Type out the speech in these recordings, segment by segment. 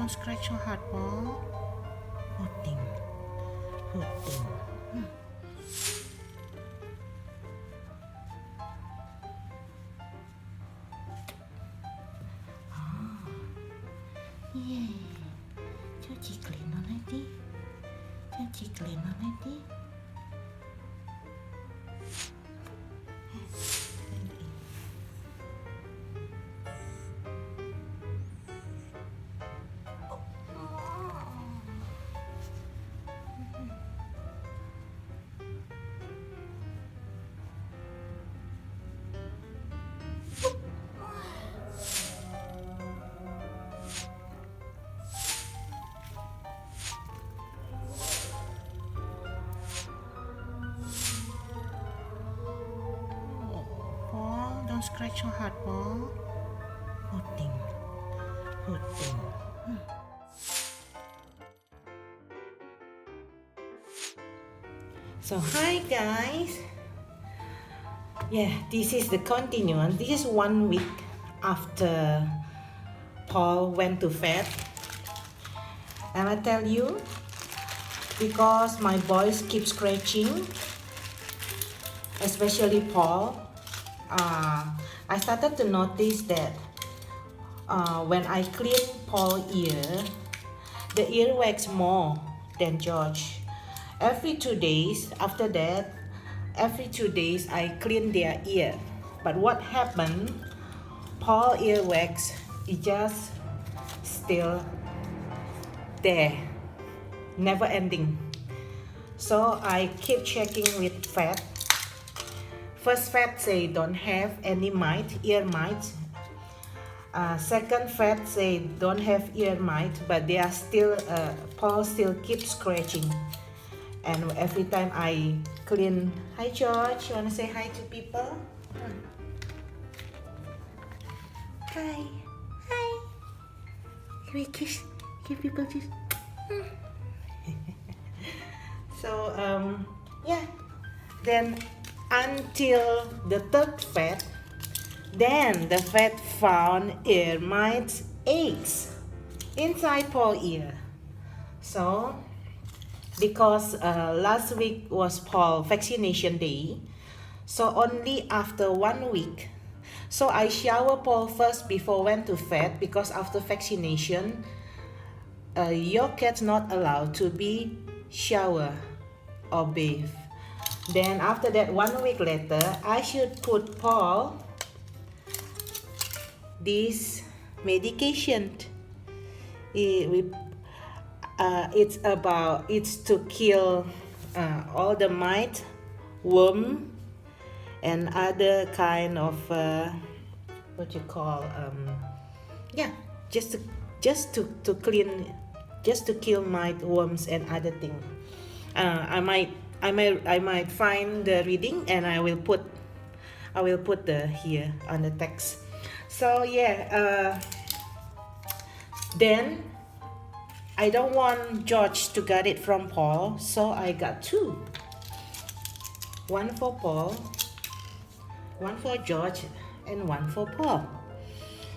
don't scratch your hard ball. Poor thing. Poor thing. Yeah. Cho chị clean nó lại đi. Cho chị clean nó lại đi. Don't scratch your hard ball. Poor thing. Poor thing. So hi guys. Yeah, this is the continuance. This is 1 week after Paul went to vet. And I tell you, because my boys keep scratching, especially Paul, I started to notice that when I clean Paul's ear, the ear wax more than George. Every 2 days, after that, every 2 days I clean their ear. But what happened, Paul's ear wax is just still there, never ending. So I keep checking with vet. First vet say don't have any mite, ear mite. Second vet say don't have ear mite, but they are still, Paul still keeps scratching. And every time I clean, hi George, you wanna say hi to people? Hi, hi. Can we kiss? Give people kiss. So yeah, then until the third vet, then the vet found ear mites eggs inside Paul's ear. So because last week was Paul's vaccination day, so only after 1 week. So I shower Paul first before went to vet, because after vaccination, your cat's not allowed to be shower or bathe. Then after that, 1 week later, I should put Paul this medication. It's to kill all the mite, worm, and other kind of what you call just to clean, just to kill mite, worms, and other thing. I might find the reading and I will put the here on the text. So yeah, then I don't want George to get it from Paul, so I got 2. One for Paul, one for George, and one for Paul.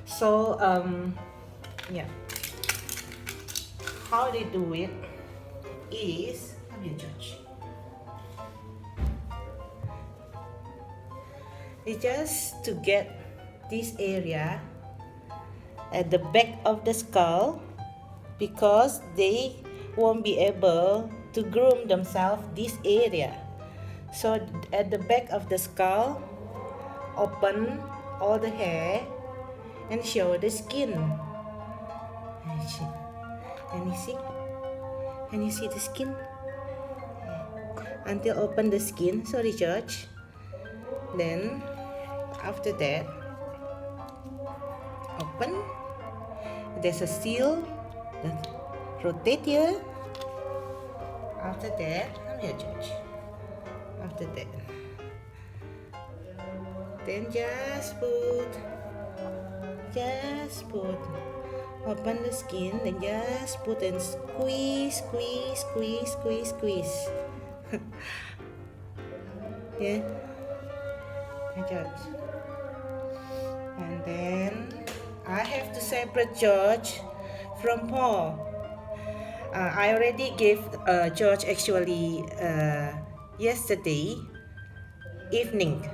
So yeah, how they do it is, come here George. It's just to get this area at the back of the skull, because they won't be able to groom themselves this area. So at the back of the skull, open all the hair and show the skin. Can you see? Can you see the skin? Until open the skin. Sorry, George. Then after that, open. There's a seal. Rotate here. After that, come here, George. After that, then just put, open the skin, then just put and squeeze. Yeah, George. And then I have to separate George from Paul. I already gave George actually yesterday evening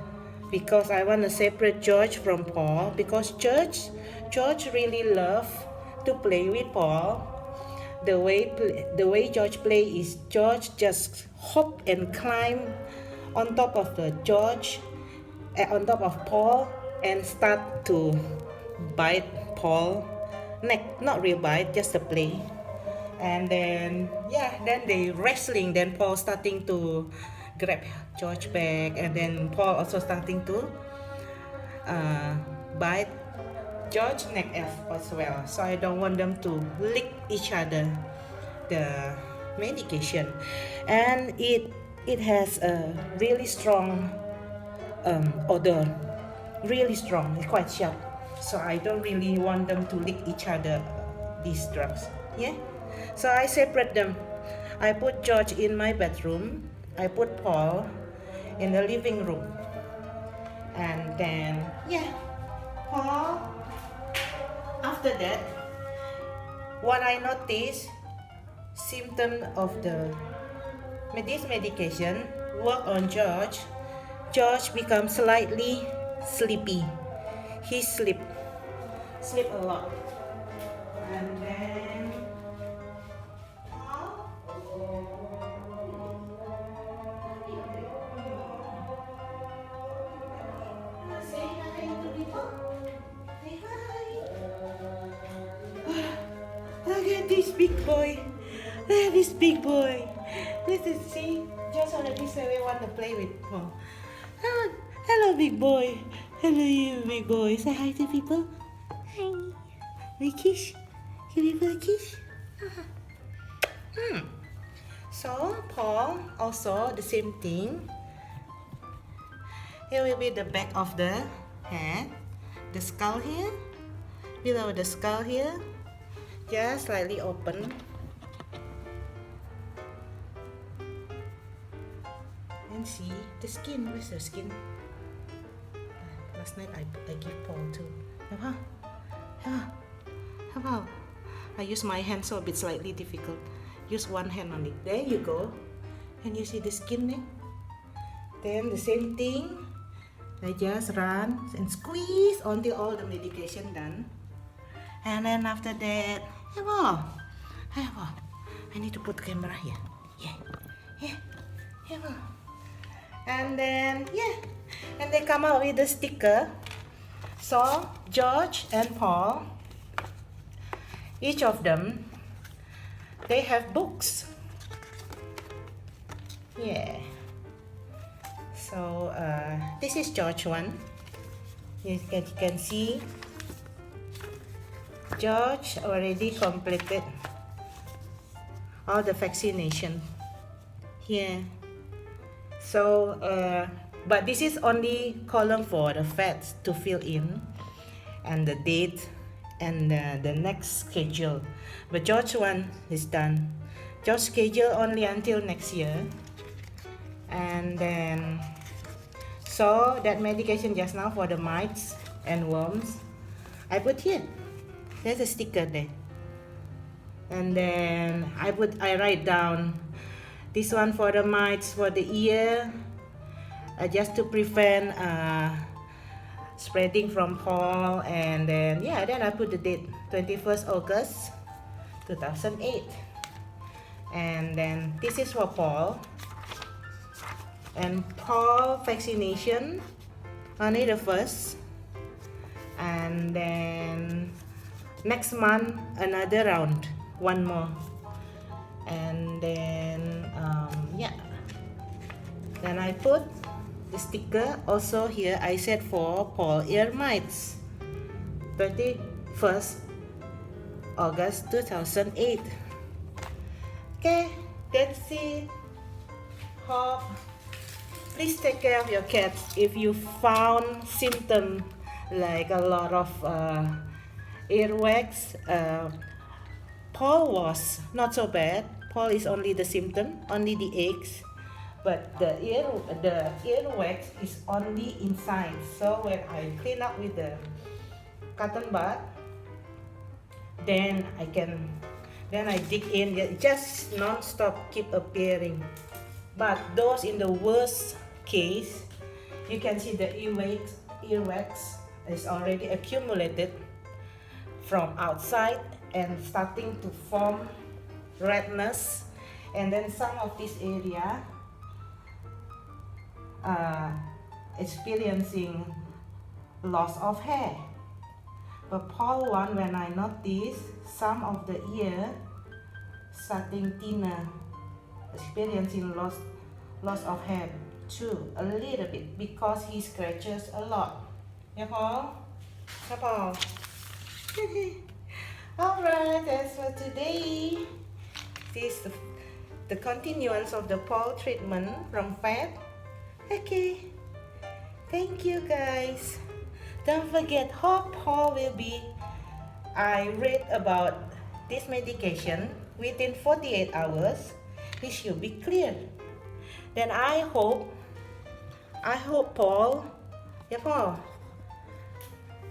because I want to separate George from Paul because George really love to play with Paul. The way George play is George just hop and climb on top of the George on top of Paul and start to bite Paul neck, not real bite, just a play. And then then they wrestling, then Paul starting to grab George back, and then Paul also starting to bite George neck as well. So I don't want them to lick each other the medication, and it has a really strong odor, really strong. It's quite sharp, so I don't really want them to lick each other these drugs. Yeah, so I separate them. I put George in my bedroom, I put Paul in the living room, and then Paul, after that, what I noticed, symptom of this medication work on George. George becomes slightly sleepy. He sleep a lot. And then say hi to people. Say hi. Look at this big boy. Look at this big boy. This is see. Just already say we want to play with Paul. Hello, big boy. Hello, you big boy. Say hi to people. Hi. We kiss. Give people a kiss. So Paul also the same thing. Here will be the back of the head, the skull here, below the skull here, just slightly open. And see the skin. Where's the skin? Last night I give Paul too. How about? I use my hand, so a bit slightly difficult. Use one hand only. There you go. And you see the skin there? Then the same thing. I just run and squeeze until all the medication done. And then after that, I need to put camera here. And then and they come out with a sticker. So George and Paul, each of them, they have books. So this is George one. You can see George already completed all the vaccination here. So but this is only column for the facts to fill in and the date and the next schedule. But George one is done. George schedule only until next year. And then so that medication just now for the mites and worms, I put here. There's a sticker there. And then I write down this one for the mites for the ear, just to prevent spreading from Paul. And then then I put the date 21st August 2008. And then this is for Paul. And Paul vaccination only the first, and then next month another round, one more. And then then I put the sticker also here. I said for Paul ear mites 21st August 2008. Okay, that's it. Hope. Please take care of your cats. If you found symptoms like a lot of earwax, Paul was not so bad. Paul is only the symptom, only the aches, but the earwax is only inside. So when I clean up with the cotton bud, Then I dig in. It just non-stop keep appearing. But those in the worst case, you can see the earwax is already accumulated from outside and starting to form redness, and then some of this area experiencing loss of hair. But Paul one, when I notice some of the ear starting thinner, experiencing loss of hair too, a little bit, because he scratches a lot. Yeah, Paul? Yeah, Paul? Alright, that's for today. This is the continuance of the Paul treatment from Fat. Okay. Thank you guys. Don't forget, hope Paul will be. I read about this medication within 48 hours. He should be clear. Then I hope Paul, yeah, Paul,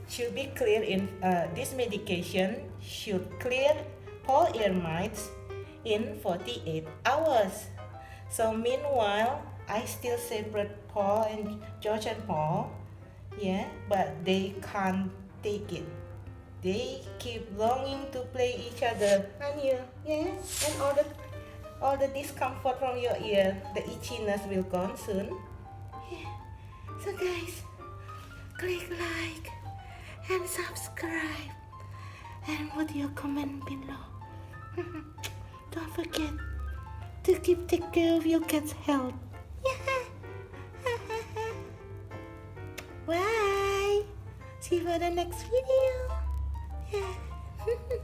should be clear in this medication should clear Paul ear mites in 48 hours. So meanwhile, I still separate Paul and George and Paul, yeah, but they can't take it. They keep longing to play each other, and you, yeah, and all the discomfort from your ear, the itchiness will gone soon. Yeah. So guys, click like and subscribe and put your comment below. Don't forget to take care of your cat's health. Bye. See you for the next video. Yeah.